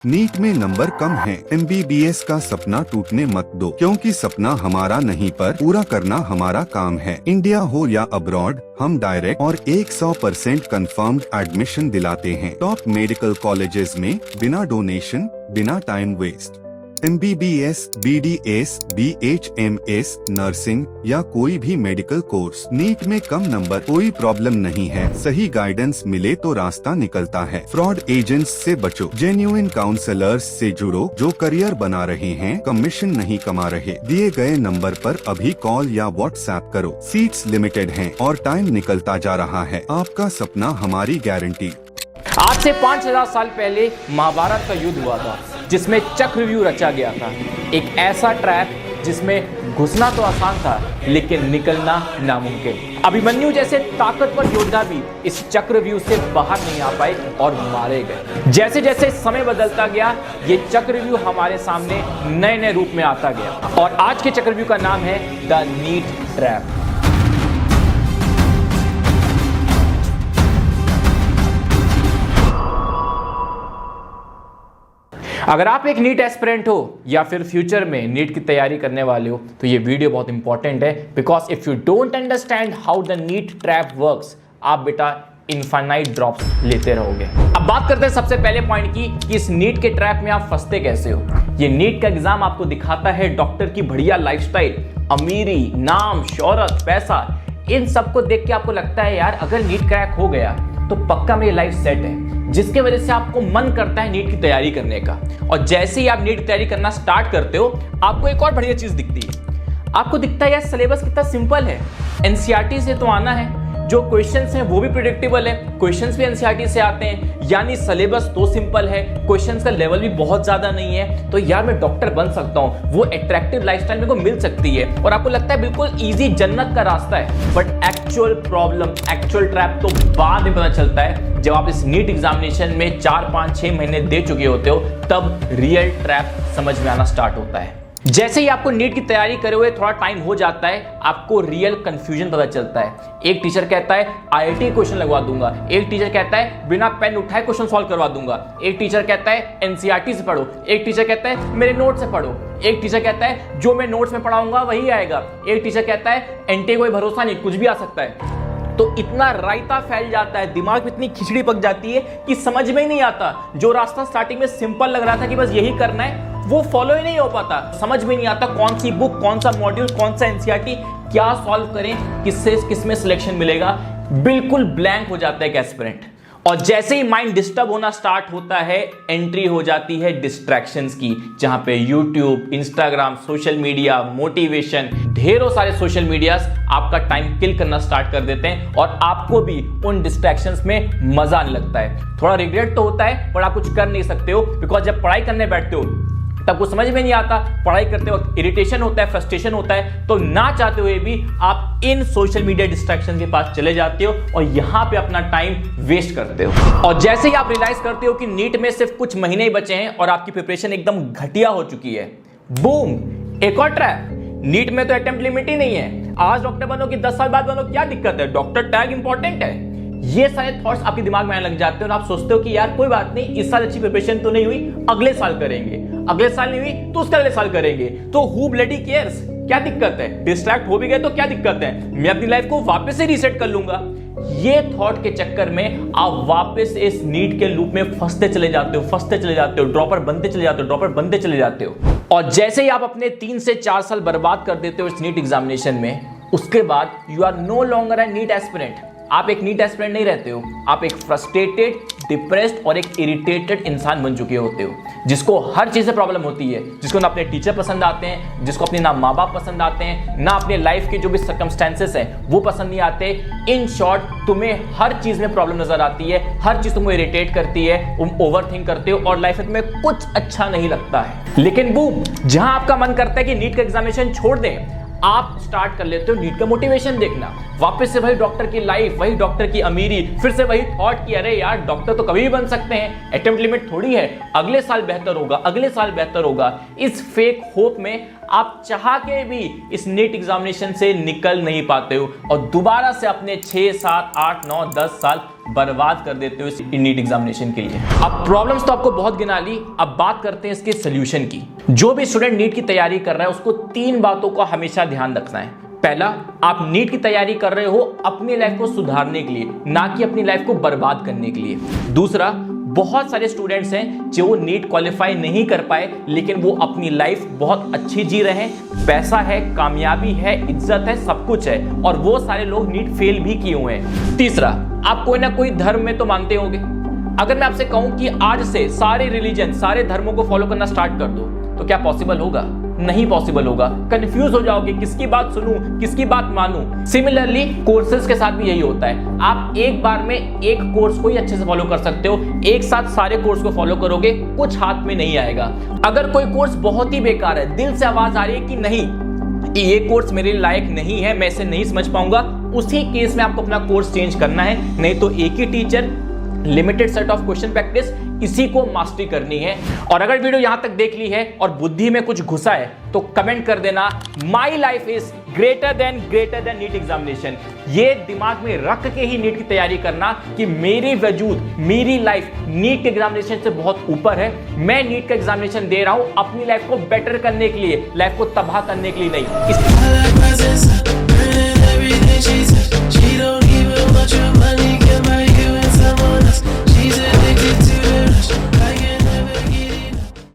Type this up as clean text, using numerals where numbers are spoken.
NEET में number कम है, MBBS का सपना टूटने मत दो, क्योंकि सपना हमारा नहीं पर पूरा करना हमारा काम है। इंडिया हो या अब्रॉड, हम डायरेक्ट और 100% कंफर्म्ड एडमिशन दिलाते हैं टॉप मेडिकल कॉलेजेस में, बिना डोनेशन, बिना time waste. MBBS, BDS, BHMS, nursing या कोई भी मेडिकल कोर्स, नीट में कम नंबर कोई प्रॉब्लम नहीं है। सही गाइडेंस मिले तो रास्ता निकलता है। फ्रॉड एजेंट्स से बचो, जेन्युइन काउंसलर्स से जुड़ो जो करियर बना रहे हैं, कमीशन नहीं कमा रहे। दिए गए नंबर पर अभी कॉल या व्हाट्सएप करो। सीट्स लिमिटेड हैं और टाइम निकलता जा रहा है। आपका सपना हमारी गारंटी। आज से 5000 साल पहले महाभारत का युद्ध हुआ था, जिसमें चक्रव्यूह रचा गया था। एक ऐसा ट्रैप जिसमें घुसना तो आसान था लेकिन निकलना नामुमकिन। अभिमन्यु जैसे ताकतवर योद्धा भी इस चक्रव्यूह से बाहर नहीं आ पाए और मारे गए। जैसे जैसे समय बदलता गया, ये चक्रव्यूह हमारे सामने नए नए रूप में आता गया और आज के चक्रव्यूह का नाम है द नीट ट्रैप। अगर आप एक नीट एस्पिरेंट हो या फिर फ्यूचर में नीट की तैयारी करने वाले हो तो ये वीडियो बहुत इंपॉर्टेंट है, because if you don't understand how the NEET trap works, आप बेटा इनफाइनाइट ड्रॉप्स लेते रहोगे। अब बात करते हैं सबसे पहले पॉइंट की कि इस नीट के ट्रैप में आप फंसते कैसे हो। ये नीट का एग्जाम आपको दिखाता है डॉक्टर की बढ़िया लाइफस्टाइल, अमीरी, नाम, शोहरत, पैसा। इन सबको देख के आपको लगता है यार अगर नीट क्रैक हो गया तो पक्का मेरी लाइफ सेट है, जिसके वजह से आपको मन करता है नीट की तैयारी करने का। और जैसे ही आप नीट की तैयारी करना स्टार्ट करते हो, आपको एक और बढ़िया चीज दिखती है। आपको दिखता है यार सिलेबस कितना सिंपल है, एनसीईआरटी से तो आना है, जो क्वेश्चंस हैं वो भी प्रेडिक्टेबल है, क्वेश्चंस भी एनसीईआरटी से आते हैं, यानी सिलेबस तो सिंपल है, क्वेश्चंस का लेवल भी बहुत ज्यादा नहीं है, तो यार मैं डॉक्टर बन सकता हूं, वो अट्रैक्टिव लाइफस्टाइल मेरे को मिल सकती है और आपको लगता है बिल्कुल इजी जन्नत का रास्ता है। But actual problem, actual trap तो बाद में पता चलता है, जब आप इस नीट एग्जामिनेशन में 4, 5, 6 महीने दे चुके होते हो, तब रियल ट्रैप समझ में आना स्टार्ट होता है। जैसे ही आपको नीट की तैयारी करे हुए थोड़ा टाइम हो जाता है, आपको रियल कंफ्यूजन पता चलता है। एक टीचर कहता है आईआईटी क्वेश्चन लगवा दूंगा, एक टीचर कहता है बिना पेन उठाए क्वेश्चन सॉल्व करवा दूंगा, एक टीचर कहता है एनसीईआरटी से पढ़ो, एक टीचर कहता है मेरे नोट से पढ़ो, एक टीचर कहता है जो मैं नोट्स में पढ़ाऊंगा वही आएगा, एक टीचर कहता है एनटीए कोई भरोसा नहीं, कुछ भी आ सकता है। तो इतना रायता फैल जाता है, दिमाग में इतनी खिचड़ी पक जाती है कि समझ में ही नहीं आता। जो रास्ता स्टार्टिंग में सिंपल लग रहा था कि बस यही करना है, वो फॉलो ही नहीं हो पाता। समझ में नहीं आता कौन सी बुक, कौन सा मॉड्यूल, कौन सा एनसीईआरटी, क्या सॉल्व करें, किससे किसमें सिलेक्शन मिलेगा। बिल्कुल ब्लैंक हो जाता है एक एस्पिरेंट। और जैसे ही माइंड डिस्टर्ब होना स्टार्ट होता है, एंट्री हो जाती है डिस्ट्रैक्शंस की, जहां पे YouTube, Instagram, social media, motivation, ढेरों सारे सोशल मीडियाज आपका टाइम किल करना स्टार्ट कर देते हैं और आपको भी उन डिस्ट्रैक्शंस में मजा आने लगता है। थोड़ा रिग्रेट तो होता है पर आप कुछ कर नहीं सकते हो, बिकॉज जब पढ़ाई करने बैठते हो तब कुछ समझ में नहीं आता, पढ़ाई करते वक्त इरिटेशन होता है, फ्रस्ट्रेशन होता है, तो ना चाहते हुए भी आप इन सोशल मीडिया डिस्ट्रैक्शन के पास चले जाते हो और यहां पे अपना टाइम वेस्ट करते हो। और जैसे ही आप रियलाइज करते हो कि नीट में सिर्फ कुछ महीने ही बचे हैं और आपकी प्रिपरेशन एकदम घटिया हो चुकी है, बूम, एक और ट्रैप। नीट में तो अटेम्प्ट लिमिट ही नहीं है, आज डॉक्टर बनो कि 10 साल बाद बनो, क्या दिक्कत है, डॉक्टर टैग इंपॉर्टेंट है। ये सारे थॉट्स आपके दिमाग में आने लग जाते हैं और आप सोचते हो कि यार कोई बात नहीं, इस साल अच्छी प्रिपरेशन तो नहीं हुई, अगले साल करेंगे, अगले साल नहीं हुई तो उसके अगले साल करेंगे, तो हु ब्लडी केयर्स, क्या दिक्कत है, डिस्ट्रैक्ट हो भी गए तो क्या दिक्कत है, मैं अपनी लाइफ को वापस से रीसेट कर लूंगा। ये थॉट के चक्कर में आप वापस इस नीट के लूप में फंसते चले जाते हो, फंसते चले जाते हो, ड्रॉपर बनते चले जाते हो, ड्रॉपर बनते चले जाते हो। और जैसे ही आप अपने 3 से 4 साल बर्बाद कर देते हो इस नीट एग्जामिनेशन में, उसके बाद you are no longer a NEET aspirant. आप एक नीट एस्पिरेंट नहीं रहते हो, आप एक फ्रस्ट्रेटेड, डिप्रेस्ड और एक इरिटेटेड इंसान बन चुके होते हो, जिसको हर चीज से प्रॉब्लम होती है, जिसको ना अपने टीचर पसंद आते हैं, जिसको अपने ना माँ बाप पसंद आते हैं, ना अपने लाइफ के जो भी सर्कमस्टेंसेस हैं वो पसंद नहीं आते। इन शॉर्ट, तुम्हें हर चीज में प्रॉब्लम नजर आती है, हर चीज तुमको इरिटेट करती है, तुम ओवर थिंक करते हो और लाइफ में तुम्हें कुछ अच्छा नहीं लगता है। लेकिन बूम, जहां आपका मन करता है कि नीट का एग्जामिनेशन छोड़ दें, आप स्टार्ट कर लेते हो नीट का मोटिवेशन देखना, वापस से वही डॉक्टर की लाइफ, वही डॉक्टर की अमीरी, फिर से वही थॉट कि अरे यार डॉक्टर तो कभी भी बन सकते हैं, अटेम्प्ट लिमिट थोड़ी है, अगले साल बेहतर होगा, अगले साल बेहतर होगा। इस फेक होप में आप चाह के भी इस नीट एग्जामिनेशन से निकल नहीं पाते हो और दोबारा से अपने 6, 7, 8, 9, 10 साल बर्बाद कर देते हो इस नीट एग्जामिनेशन के लिए। अब प्रॉब्लम्स तो आपको बहुत गिना ली, अब बात करते हैं इसके सोल्यूशन की। जो भी स्टूडेंट नीट की तैयारी कर रहा है उसको 3 बातों का हमेशा ध्यान रखना है। पहला, आप नीट की तैयारी कर रहे हो अपनी लाइफ को सुधारने के लिए, ना कि अपनी लाइफ को बर्बाद करने के लिए। दूसरा, बहुत सारे स्टूडेंट्स हैं जो नीट क्वालिफाई नहीं कर पाए लेकिन वो अपनी लाइफ बहुत अच्छी जी रहे हैं, पैसा है, कामयाबी है, इज्जत है, सब कुछ है, और वो सारे लोग नीट फेल भी किए हुए हैं। तीसरा, आप कोई ना कोई धर्म में तो मानते होंगे। अगर मैं आपसे कहूं कि आज से सारे रिलीजन, सारे धर्मों को फॉलो करना स्टार्ट कर दो, तो क्या पॉसिबल होगा? नहीं पॉसिबल होगा। कंफ्यूज हो जाओगे, किसकी बात सुनूं, किसकी बात मानूं। सिमिलरली कोर्सेज के साथ भी यही होता है। आप एक बार में एक कोर्स को ही अच्छे से फॉलो कर सकते हो, एक साथ सारे कोर्स को फॉलो करोगे कुछ हाथ में नहीं आएगा। अगर कोई कोर्स बहुत ही बेकार है, दिल से आवाज आ रही है कि नहीं ये कोर्स मेरे लायक नहीं है, मैं इसे नहीं समझ पाऊंगा, उसी केस में आपको अपना कोर्स चेंज करना है। नहीं तो एक ही teacher, limited set of question practice, इसी को मास्टरी करनी है। और अगर वीडियो यहां तक देख ली है और बुद्धि में कुछ घुसा है तो कमेंट कर देना, my life is greater than NEET examination. ये दिमाग में रख के ही नीट की तैयारी करना कि मेरी वजूद, मेरी लाइफ नीट एग्जामिनेशन से बहुत ऊपर है। मैं नीट का एग्जामिनेशन दे रहा हूं अपनी लाइफ को बेटर करने के लिए, लाइफ को तबाह करने के लिए नहीं।